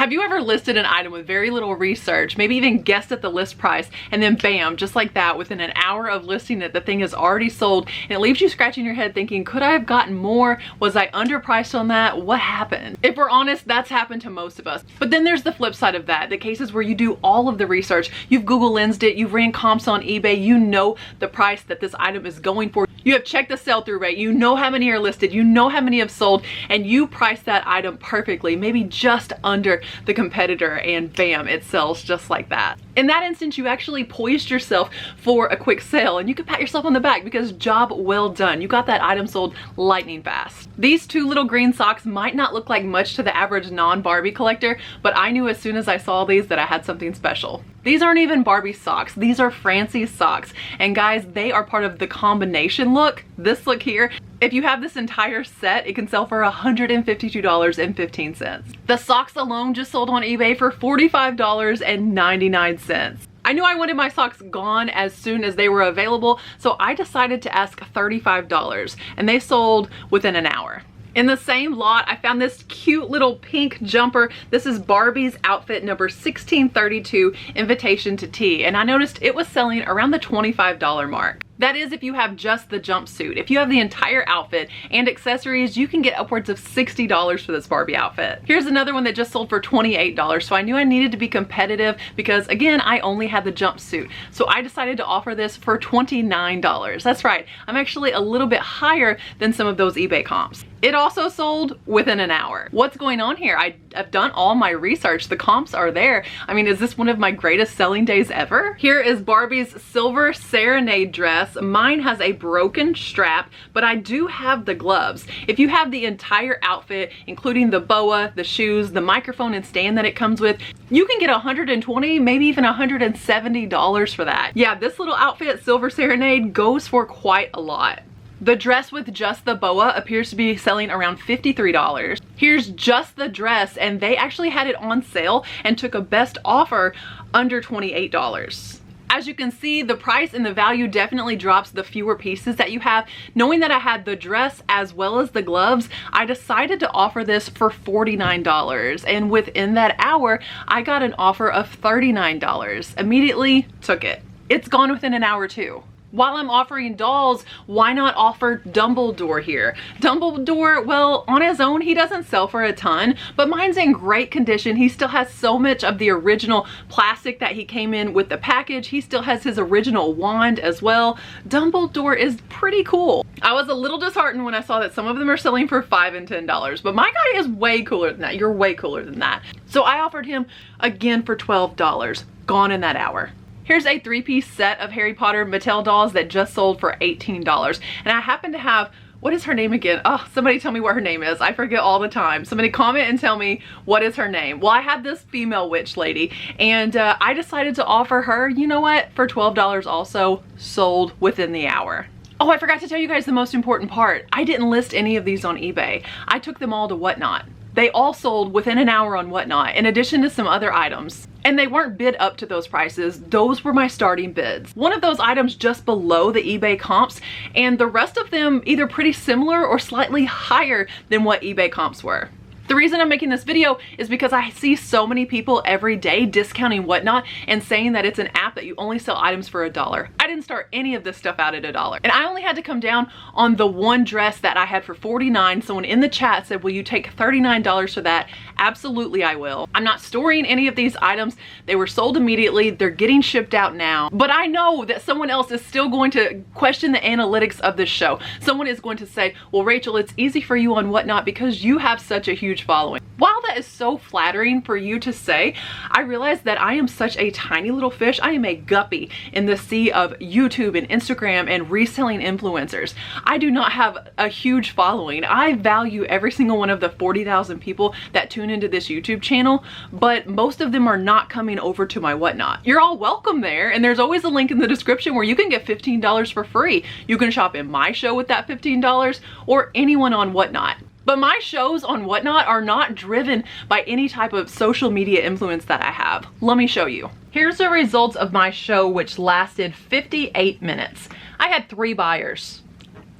Have you ever listed an item with very little research, maybe even guessed at the list price, and then bam, just like that, within an hour of listing it, the thing is already sold, and it leaves you scratching your head thinking, could I have gotten more? Was I underpriced on that? What happened? If we're honest, that's happened to most of us. But then there's the flip side of that, the cases where you do all of the research, you've Google Lensed it, you've ran comps on eBay, you know the price that this item is going for. You have checked the sell-through rate, you know how many are listed, you know how many have sold, and you price that item perfectly, maybe just under the competitor, and bam, it sells just like that. In that instance, you actually poised yourself for a quick sale, and you can pat yourself on the back because job well done. You got that item sold lightning fast. These two little green socks might not look like much to the average non-Barbie collector, but I knew as soon as I saw these that I had something special. These aren't even Barbie socks, these are Francie's socks. And guys, they are part of the combination look, this look here. If you have this entire set, it can sell for $152.15. The socks alone just sold on eBay for $45.99. I knew I wanted my socks gone as soon as they were available, so I decided to ask $35, and they sold within an hour. In the same lot, I found this cute little pink jumper. This is Barbie's outfit number 1632, Invitation to Tea, and I noticed it was selling around the $25 mark. That is if you have just the jumpsuit. If you have the entire outfit and accessories, you can get upwards of $60 for this Barbie outfit. Here's another one that just sold for $28, so I knew I needed to be competitive because, again, I only had the jumpsuit. So I decided to offer this for $29. That's right, I'm actually a little bit higher than some of those eBay comps. It also sold within an hour. What's going on here? I've done all my research. The comps are there. I mean, is this one of my greatest selling days ever? Here is Barbie's silver serenade dress. Mine has a broken strap, but I do have the gloves. If you have the entire outfit, including the boa, the shoes, the microphone and stand that it comes with, you can get $120, maybe even $170 for that. Yeah, this little outfit, Silver Serenade, goes for quite a lot. The dress with just the boa appears to be selling around $53. Here's just the dress, and they actually had it on sale and took a best offer under $28. As you can see, the price and the value definitely drops the fewer pieces that you have. Knowing that I had the dress as well as the gloves, I decided to offer this for $49. And within that hour, I got an offer of $39. Immediately took it. It's gone within an hour too. While I'm offering dolls, why not offer Dumbledore here? Dumbledore, well, on his own, he doesn't sell for a ton, but mine's in great condition. He still has so much of the original plastic that he came in with the package. He still has his original wand as well. Dumbledore is pretty cool. I was a little disheartened when I saw that some of them are selling for $5 and $10, but my guy is way cooler than that. You're way cooler than that. So I offered him again for $12, gone in that hour. Here's a three-piece set of Harry Potter Mattel dolls that just sold for $18. And I happen to have, what is her name again? Oh, somebody tell me what her name is. I forget all the time. Somebody comment and tell me what is her name. Well, I had this female witch lady, and I decided to offer her, you know what, for $12 also, sold within the hour. Oh, I forgot to tell you guys the most important part. I didn't list any of these on eBay. I took them all to Whatnot. They all sold within an hour on Whatnot, in addition to some other items. And they weren't bid up to those prices. Those were my starting bids. One of those items just below the eBay comps, and the rest of them either pretty similar or slightly higher than what eBay comps were. The reason I'm making this video is because I see so many people every day discounting Whatnot and saying that it's an app that you only sell items for $1. I didn't start any of this stuff out at $1. And I only had to come down on the one dress that I had for $49. Someone in the chat said, will you take $39 for that? Absolutely, I will. I'm not storing any of these items. They were sold immediately. They're getting shipped out now. But I know that someone else is still going to question the analytics of this show. Someone is going to say, well, Rachel, it's easy for you on Whatnot because you have such a huge following. While that is so flattering for you to say, I realize that I am such a tiny little fish. I am a guppy in the sea of YouTube and Instagram and reselling influencers. I do not have a huge following. I value every single one of the 40,000 people that tune into this YouTube channel, but most of them are not coming over to my Whatnot. You're all welcome there, and there's always a link in the description where you can get $15 for free. You can shop in my show with that $15 or anyone on Whatnot. But my shows on Whatnot are not driven by any type of social media influence that I have. Let me show you. Here's the results of my show, which lasted 58 minutes. I had 3 buyers.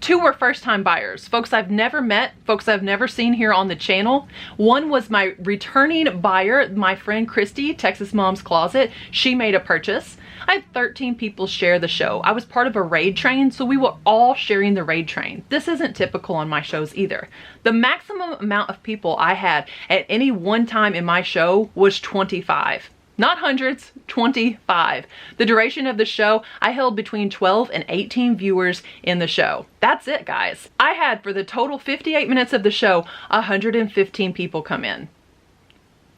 2 were first-time buyers, folks I've never met, folks I've never seen here on the channel. 1 was my returning buyer, my friend Christy, Texas Mom's Closet. She made a purchase. I had 13 people share the show. I was part of a raid train, so we were all sharing the raid train. This isn't typical on my shows either. The maximum amount of people I had at any one time in my show was 25. Not hundreds, 25. The duration of the show, I held between 12 and 18 viewers in the show. That's it, guys. I had, for the total 58 minutes of the show, 115 people come in.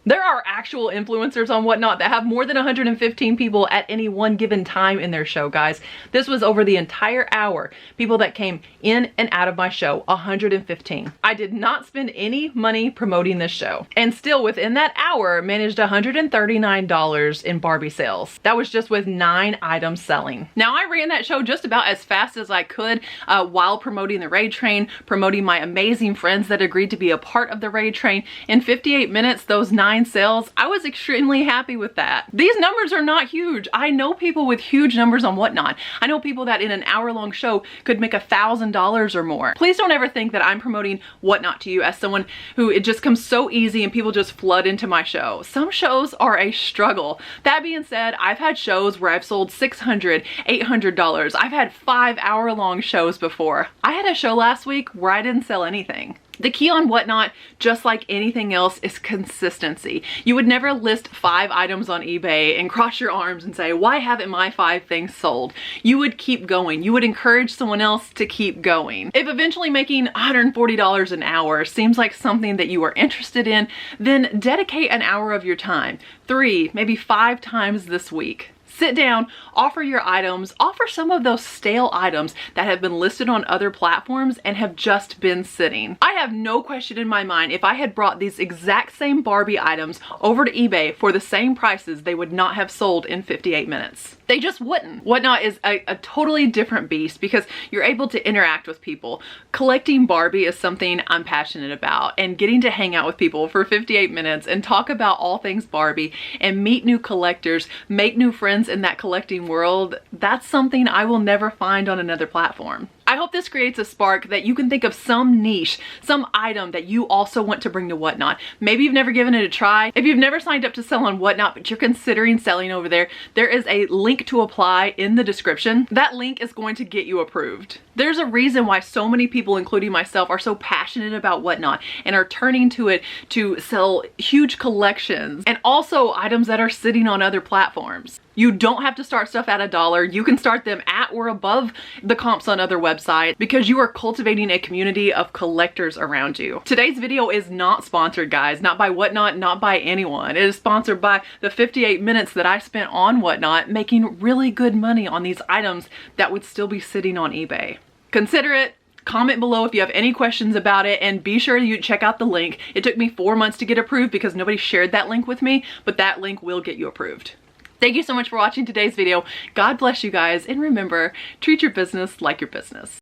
There are actual influencers on Whatnot that have more than 115 people at any one given time in their show, guys. This was over the entire hour. People that came in and out of my show, 115. I did not spend any money promoting this show. And still within that hour, managed $139 in Barbie sales. That was just with 9 items selling. Now I ran that show just about as fast as I could while promoting the raid train, promoting my amazing friends that agreed to be a part of the raid train. In 58 minutes, those 9 sales, I was extremely happy with that. These numbers are not huge. I know people with huge numbers on Whatnot. I know people that in an hour-long show could make $1,000 or more. Please don't ever think that I'm promoting Whatnot to you as someone who it just comes so easy and people just flood into my show. Some shows are a struggle. That being said, I've had shows where I've sold $600, $800. I've had 5-hour-long shows before. I had a show last week where I didn't sell anything. The key on Whatnot, just like anything else, is consistency. You would never list 5 items on eBay and cross your arms and say, why haven't my 5 things sold? You would keep going. You would encourage someone else to keep going. If eventually making $140 an hour seems like something that you are interested in, then dedicate an hour of your time, 3, maybe 5 times this week. Sit down, offer your items, offer some of those stale items that have been listed on other platforms and have just been sitting. I have no question in my mind, if I had brought these exact same Barbie items over to eBay for the same prices, they would not have sold in 58 minutes. They just wouldn't. Whatnot is a totally different beast because you're able to interact with people. Collecting Barbie is something I'm passionate about, and getting to hang out with people for 58 minutes and talk about all things Barbie and meet new collectors, make new friends in that collecting world, that's something I will never find on another platform. I hope this creates a spark that you can think of some niche, some item that you also want to bring to Whatnot. Maybe you've never given it a try. If you've never signed up to sell on Whatnot, but you're considering selling over there, there is a link to apply in the description. That link is going to get you approved. There's a reason why so many people, including myself, are so passionate about Whatnot and are turning to it to sell huge collections and also items that are sitting on other platforms. You don't have to start stuff at $1. You can start them at or above the comps on other websites because you are cultivating a community of collectors around you. Today's video is not sponsored, guys. Not by Whatnot, not by anyone. It is sponsored by the 58 minutes that I spent on Whatnot making really good money on these items that would still be sitting on eBay. Consider it. Comment below if you have any questions about it, and be sure you check out the link. It took me 4 months to get approved because nobody shared that link with me, but that link will get you approved. Thank you so much for watching today's video. God bless you guys, and remember, treat your business like your business.